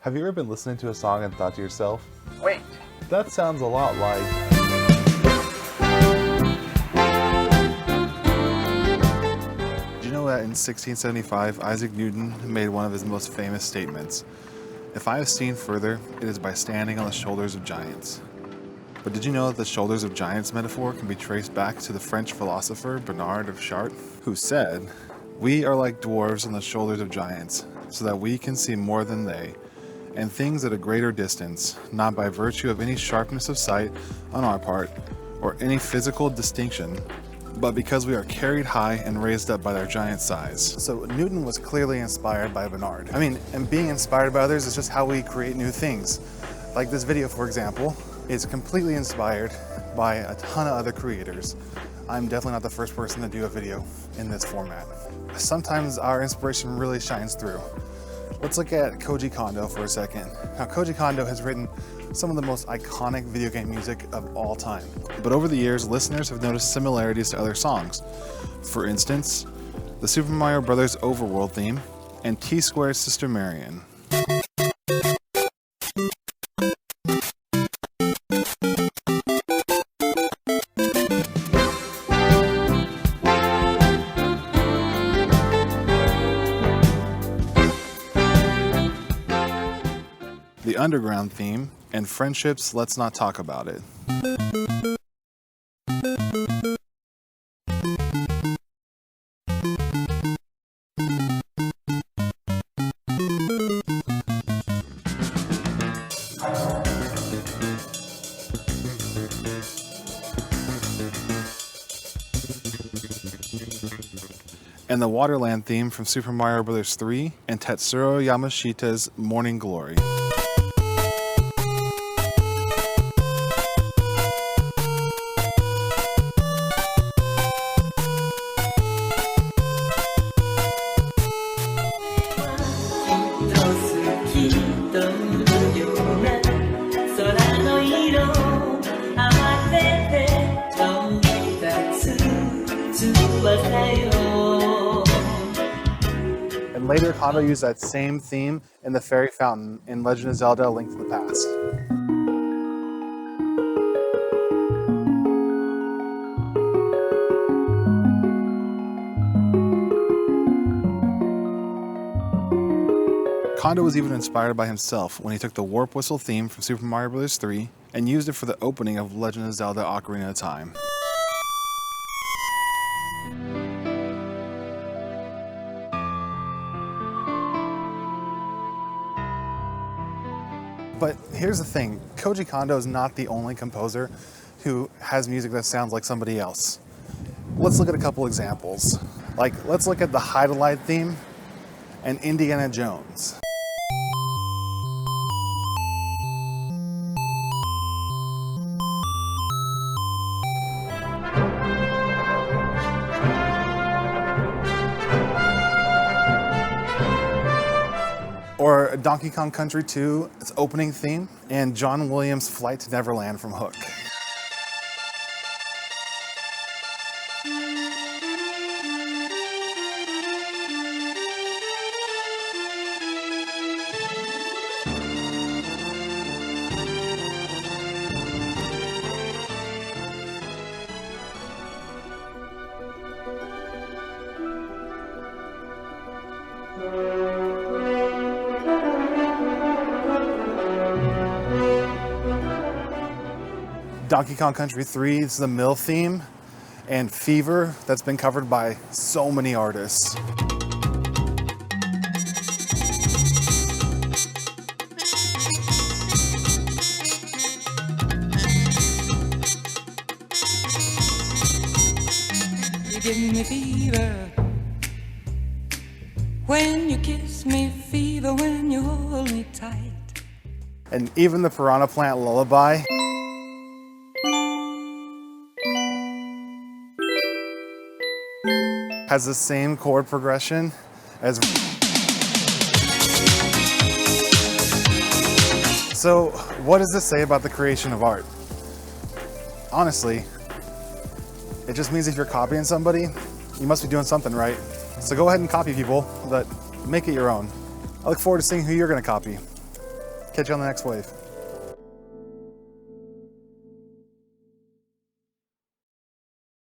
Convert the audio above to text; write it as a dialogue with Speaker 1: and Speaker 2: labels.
Speaker 1: Have you ever been listening to a song and thought to yourself,
Speaker 2: wait,
Speaker 1: that sounds a lot like... Did you know that in 1675, Isaac Newton made one of his most famous statements? If I have seen further, it is by standing on the shoulders of giants. But did you know that the shoulders of giants metaphor can be traced back to the French philosopher Bernard of Chartres, who said, "We are like dwarves on the shoulders of giants, so that we can see more than they, and things at a greater distance, not by virtue of any sharpness of sight on our part, or any physical distinction, but because we are carried high and raised up by their giant size." So Newton was clearly inspired by Bernard. And being inspired by others is just how we create new things. Like this video, for example, is completely inspired by a ton of other creators. I'm definitely not the first person to do a video in this format. Sometimes our inspiration really shines through. Let's look at Koji Kondo for a second. Now, Koji Kondo has written some of the most iconic video game music of all time. But over the years, listeners have noticed similarities to other songs. For instance, the Super Mario Bros. Overworld theme and T-Square's Sister Marion. The Underground theme, and Friendships, Let's Not Talk About It. And the Waterland theme from Super Mario Bros. 3 and Tetsuro Yamashita's Morning Glory. And later, Kondo used that same theme in the Fairy Fountain in Legend of Zelda: A Link to the Past. Kondo was even inspired by himself when he took the Warp Whistle theme from Super Mario Bros. 3 and used it for the opening of Legend of Zelda: Ocarina of Time. But here's the thing, Koji Kondo is not the only composer who has music that sounds like somebody else. Let's look at a couple examples. Let's look at the Hide-a-Light theme and Indiana Jones. Or Donkey Kong Country 2, its opening theme, and John Williams' Flight to Neverland from Hook. Donkey Kong Country 3 is the Mill theme, and Fever, that's been covered by so many artists.
Speaker 3: You give me fever when you kiss me, fever when you hold me tight.
Speaker 1: And even the Piranha Plant Lullaby has the same chord progression as... So, what does this say about the creation of art? Honestly, it just means if you're copying somebody, you must be doing something right. So go ahead and copy people, but make it your own. I look forward to seeing who you're gonna copy. Catch you on the next wave.